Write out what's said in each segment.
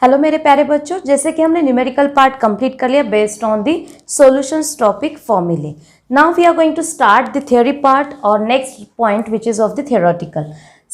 Hello मेरे प्यारे बच्चों, जैसे कि हमने न्यूमेरिकल पार्ट कंप्लीट कर लिया based on the solutions topic फॉर्मूले. Now we are going to start the theory part और next point which is of the theoretical.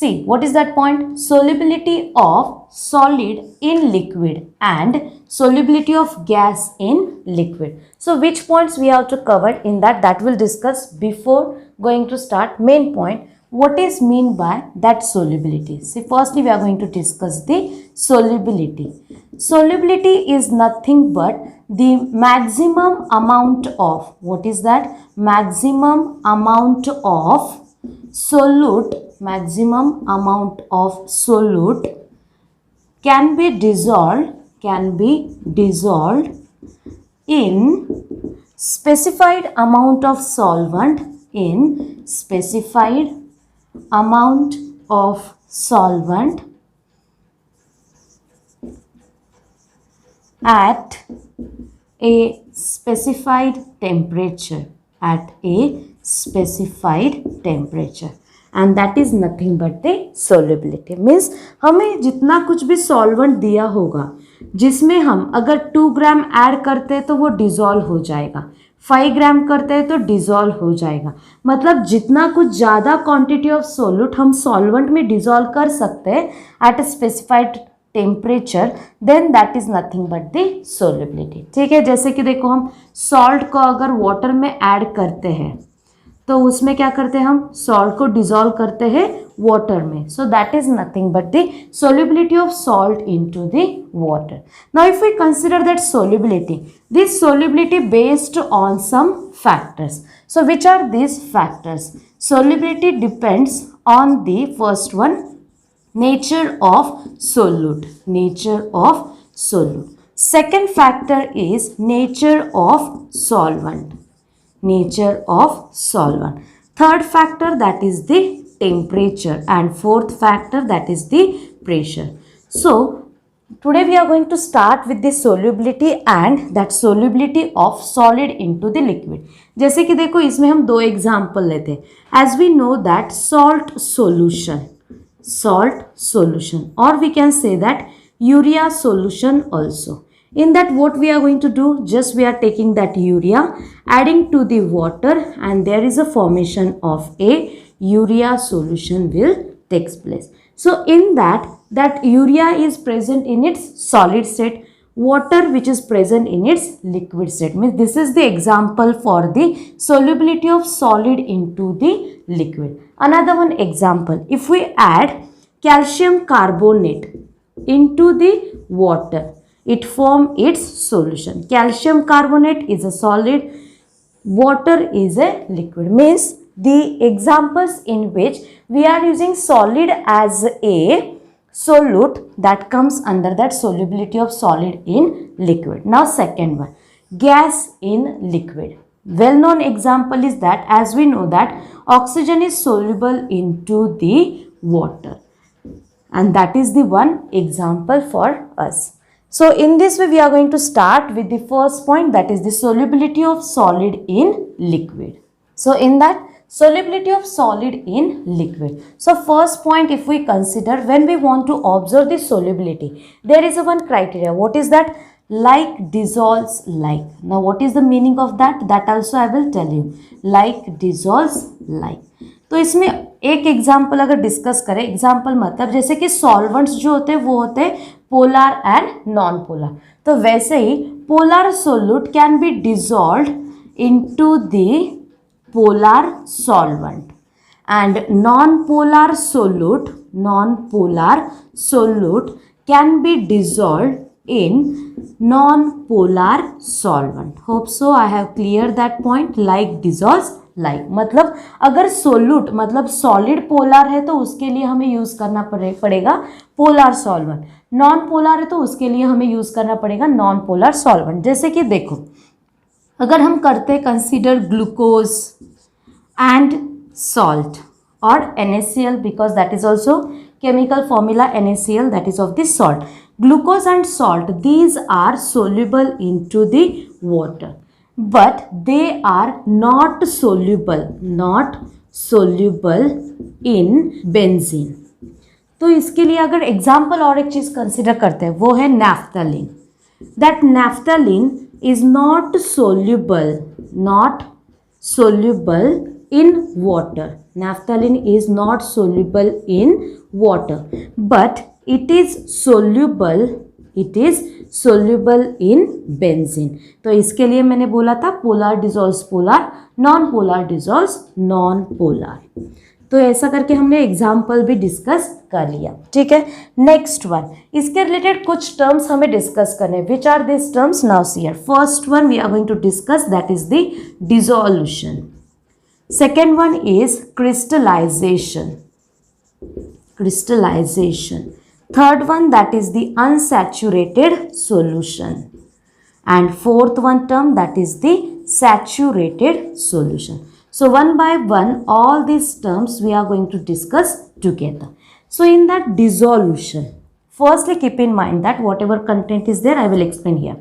See, what is that point? Solubility of solid in liquid and solubility of gas in liquid. So which points we have to cover in that will discuss before going to start main point. What is mean by that solubility? See, firstly we are going to discuss the solubility. Solubility is nothing but the maximum amount of, what is that? Maximum amount of solute, maximum amount of solute can be dissolved in specified amount of solvent, in specified amount of solvent at a specified temperature, at a specified temperature, and that is nothing but the solubility. Means हमें जितना कुछ भी solvent दिया होगा जिसमें हम अगर 2 gram add करते हैं तो वो डिज़ोल्व हो जाएगा, 5 ग्राम करते हैं तो डिज़ोल्व हो जाएगा. मतलब जितना कुछ ज़्यादा क्वांटिटी ऑफ सोल्यूट हम सॉल्वेंट में डिज़ोल्व कर सकते हैं at a specified temperature, then that is nothing but the solubility. ठीक है, जैसे कि देखो हम सॉल्ट को अगर वाटर में ऐड करते हैं तो उसमें क्या करते हैं, हम सॉल्ट को डिज़ोल्व करते हैं वाटर में. So that is nothing but the solubility of salt into the water. Now if we consider that solubility, this solubility based on some factors. So which are this factors? Solubility depends on the first one, nature of solute, nature of solute. Second factor is nature of solvent, nature of solvent. Third factor, that is the temperature, and fourth factor, that is the pressure. So today we are going to start with the solubility and that solubility of solid into the liquid. जैसे कि देखो इसमें हम दो example लेते हैं. As we know that salt solution or we can say that urea solution also. In that what we are going to do, just we are taking that urea, adding to the water, and there is a formation of a urea solution will takes place. So in that urea is present in its solid state, water which is present in its liquid state. Means this is the example for the solubility of solid into the liquid. Another one example, if we add calcium carbonate into the water, it form its solution. Calcium carbonate is a solid, water is a liquid. Means the examples in which we are using solid as a solute, that comes under that solubility of solid in liquid. Now second one, gas in liquid. Well known example is that, as we know that oxygen is soluble into the water, and that is the one example for us. So in this way we are going to start with the first point, that is the solubility of solid in liquid. So in that solubility of solid in liquid. So first point, if we consider, when we want to observe the solubility, there is a one criteria. What is that? Like dissolves like. Now what is the meaning of that? That also I will tell you. Like dissolves like. तो इसमें एक example अगर discuss करें, example मतलब जैसे कि solvents जो होते हैं वो होते हैं पोलर एंड नॉन पोलर. तो वैसे ही polar solute can be dissolved into the polar solvent, and non-polar solute can be dissolved in non-polar solvent. Hope so I have cleared that point. Like dissolves like, मतलब अगर solute मतलब solid polar है तो उसके लिए हमें use करना पड़ेगा पोलर सॉल्वेंट, नॉन पोलर है तो उसके लिए हमें यूज करना पड़ेगा नॉन पोलर सॉल्वेंट. जैसे कि देखो अगर हम करते कंसीडर ग्लूकोज एंड सॉल्ट और NaCl, because that is also chemical formula NaCl, that is of the salt. Glucose and salt, these are soluble into the water, but they are not soluble in benzene. तो इसके लिए अगर example और एक चीज़ consider करते हैं वो है naphthalene. That naphthalene is not soluble in water. Naphthalene is not soluble in water, but it is soluble in benzene. तो इसके लिए मैंने बोला था polar dissolves polar, non polar dissolves non polar. तो ऐसा करके हमने एग्जाम्पल भी डिस्कस कर लिया. ठीक है, नेक्स्ट वन, इसके रिलेटेड कुछ टर्म्स हमें डिस्कस करने. Which are this terms? Now see here. First one we are going to discuss, that is the dissolution. Second one is crystallization. Third one, that is the unsaturated solution. And fourth one term, that is the saturated solution. So one by one, all these terms we are going to discuss together. So in that dissolution, firstly keep in mind that whatever content is there, I will explain here.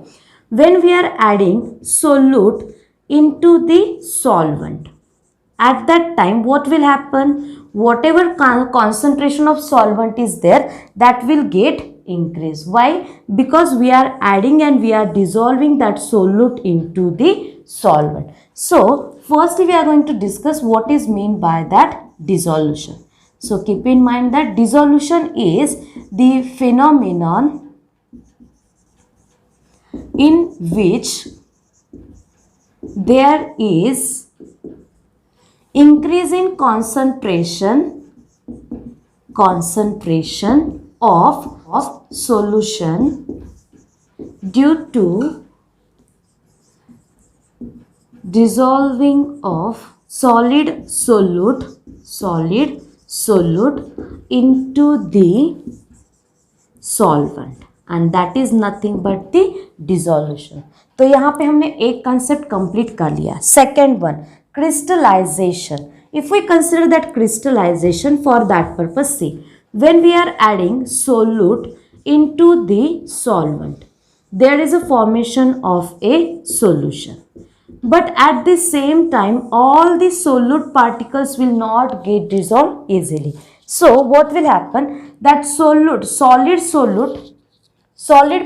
When we are adding solute into the solvent, at that time what will happen? Whatever concentration of solvent is there, that will get increased. Why? Because we are adding and we are dissolving that solute into the solvent. So firstly we are going to discuss what is meant by that dissolution. So keep in mind that dissolution is the phenomenon in which there is increase in concentration of solution due to dissolving of solid solute into the solvent, and that is nothing but the dissolution. तो यहाँ पे हमने एक concept complete कर लिया. Second one, crystallization. If we consider that crystallization, for that purpose, see, when we are adding solute into the solvent, there is a formation of a solution, but at the same time all the solute particles will not get dissolved easily. So what will happen? That solid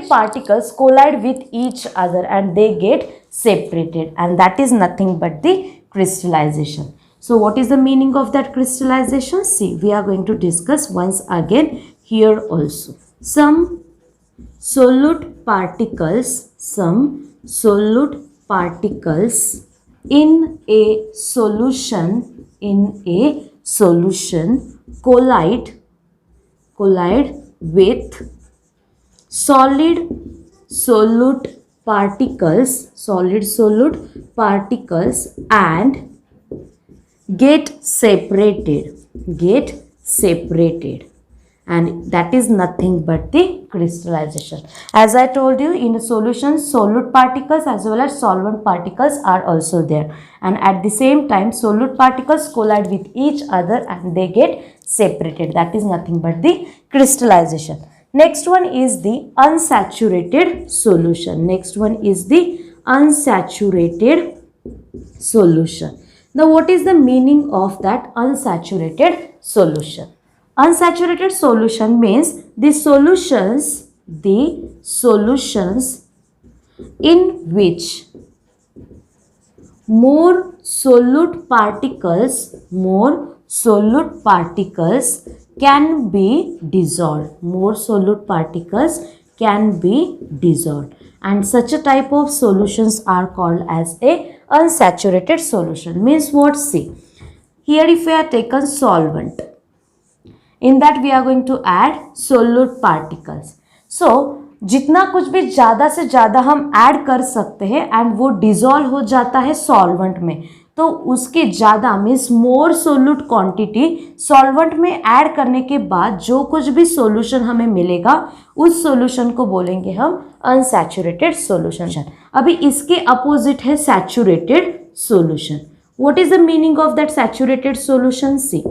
particles collide with each other and they get separated, and that is nothing but the crystallization. So what is the meaning of that crystallization? See, we are going to discuss once again here also. Some solute particles in a solution collide with solid solute particles and get separated, and that is nothing but the crystallization. As I told you, in a solution solute particles as well as solvent particles are also there, and at the same time solute particles collide with each other and they get separated. That is nothing but the crystallization. Next one is the unsaturated solution. Now what is the meaning of that unsaturated solution? Unsaturated solution means the solutions in which more solute particles can be dissolved, and such a type of solutions are called as a unsaturated solution. Means what? See, here if we are taken solvent, in that we are going to add solute particles. So जितना कुछ भी ज़्यादा से ज़्यादा हम add कर सकते हैं एंड वो डिज़ोल्व हो जाता है सॉल्वेंट में, तो उसके ज़्यादा means more solute quantity solvent में ऐड करने के बाद जो कुछ भी सॉल्यूशन हमें मिलेगा उस सॉल्यूशन को बोलेंगे हम अनसैचुरेटेड सॉल्यूशन. अभी इसके अपोजिट है saturated solution. What is the meaning of that saturated solution? See,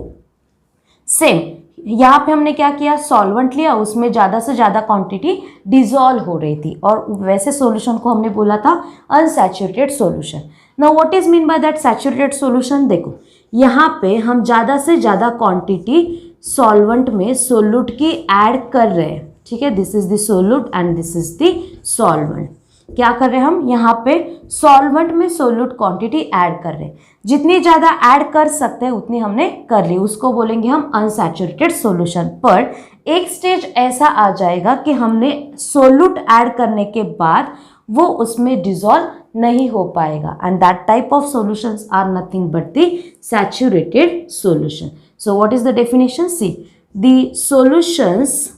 same यहाँ पे हमने क्या किया, सॉल्वेंट लिया, उसमें ज़्यादा से ज़्यादा क्वांटिटी डिजोल्व हो रही थी और वैसे सॉल्यूशन को हमने बोला था unsaturated solution. Now what is mean by that saturated solution? देखो यहाँ पे हम ज़्यादा से ज़्यादा क्वांटिटी सॉल्वेंट में सोल्यूट की ऐड कर रहे हैं, ठीक है, this is the solute and this is the solvent. क्या कर रहे हैं हम यहाँ पे सॉल्वेंट में सोल्यूट क्वांटिटी ऐड कर रहे हैं, जितनी ज़्यादा ऐड कर सकते हैं उतनी हमने कर ली, उसको बोलेंगे हम अनसैचुरेटेड सॉल्यूशन। पर एक स्टेज ऐसा आ जाएगा कि हमने सोल्यूट ऐड करने के बाद वो उसमें डिसॉल्व नहीं हो पाएगा, and that type of solutions are nothing but the saturated solution. So what is the definition? See, the solutions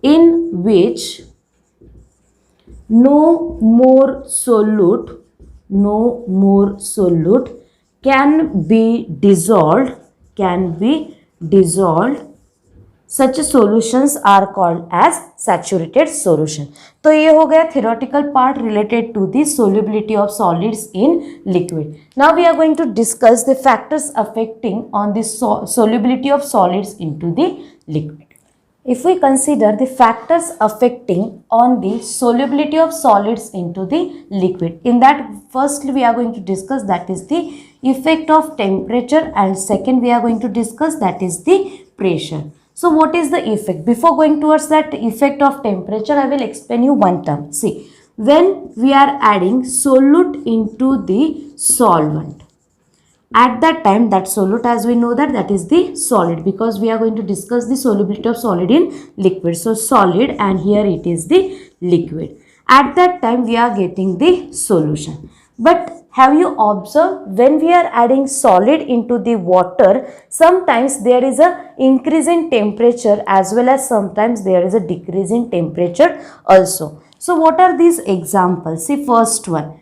in which no more solute can be dissolved, such solutions are called as saturated solution. तो ये हो गया theoretical part related to the solubility of solids in liquid. Now we are going to discuss the factors affecting on the solubility of solids into the liquid. If we consider the factors affecting on the solubility of solids into the liquid, in that firstly we are going to discuss that is the effect of temperature, and second we are going to discuss that is the pressure. So what is the effect? Before going towards that effect of temperature, I will explain you one term. See, when we are adding solute into the solvent, at that time that solute, as we know that is the solid, because we are going to discuss the solubility of solid in liquid. So solid, and here it is the liquid. At that time we are getting the solution. But have you observed, when we are adding solid into the water, sometimes there is a increase in temperature as well as sometimes there is a decrease in temperature also. So what are these examples? See, first one,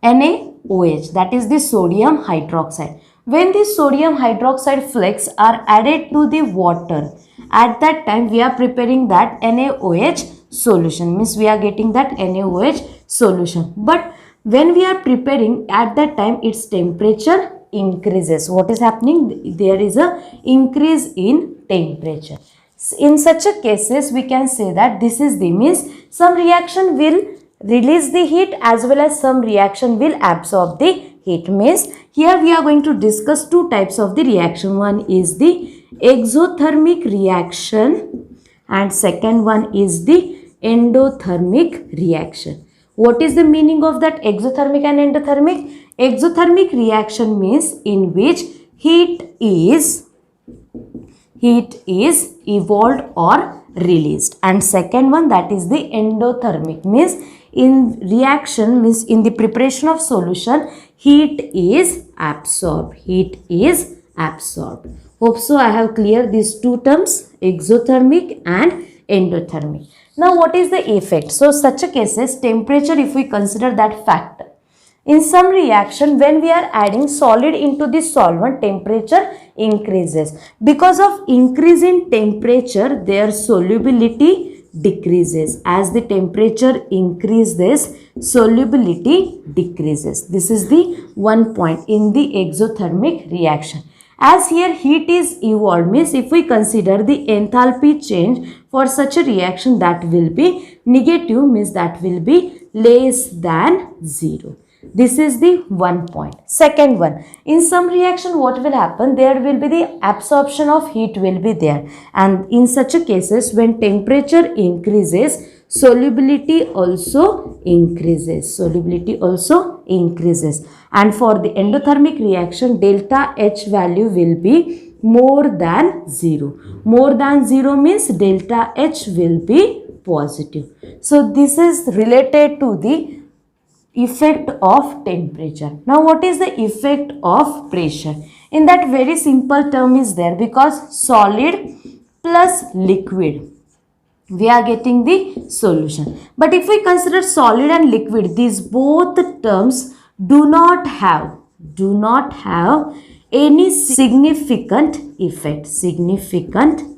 NaOH, that is the sodium hydroxide. When the sodium hydroxide flakes are added to the water, at that time we are preparing that NaOH solution, means we are getting that NaOH solution. But when we are preparing, at that time its temperature increases. What is happening? There is a increase in temperature. In such a cases we can say that this is the, means some reaction will release the heat as well as some reaction will absorb the heat. Means here we are going to discuss two types of the reaction. One is the exothermic reaction and second one is the endothermic reaction. What is the meaning of that exothermic and endothermic? Exothermic reaction means in which heat is evolved or released, and second one, that is the endothermic, means in reaction, means in the preparation of solution, heat is absorbed. Hope so I have cleared these two terms, exothermic and endothermic. Now what is the effect? So such a cases, temperature, if we consider that factor, in some reaction when we are adding solid into the solvent, temperature increases. Because of increase in temperature, their solubility decreases. As the temperature increases, solubility decreases. This is the one point in the exothermic reaction. As here heat is evolved, means if we consider the enthalpy change for such a reaction, that will be negative, means that will be less than 0. This is the one point. Second one, in some reaction what will happen, there will be the absorption of heat will be there, and in such a cases when temperature increases, solubility also increases. And for the endothermic reaction, delta H value will be more than 0. More than 0 means delta H will be positive. So this is related to the effect of temperature. Now what is the effect of pressure? In that very simple term is there, because solid plus liquid, we are getting the solution. But if we consider solid and liquid, these both terms do not have any significant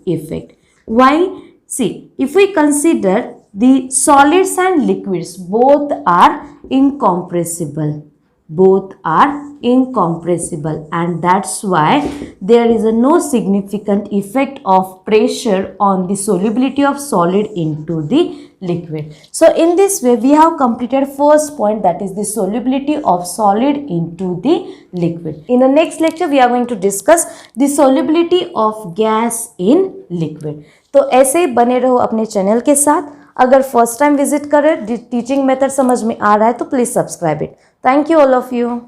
effect. Why? See, if we consider the solids and liquids, both are incompressible. both are incompressible, and that's why there is no significant effect of pressure on the solubility of solid into the liquid. So in this way we have completed first point, that is the solubility of solid into the liquid. In the next lecture we are going to discuss the solubility of gas in liquid. तो ऐसे ही बने रहो अपने channel के साथ. अगर first time visit कर रहे टीचिंग मेथड समझ में आ रहा है तो please subscribe it. Thank you all of you.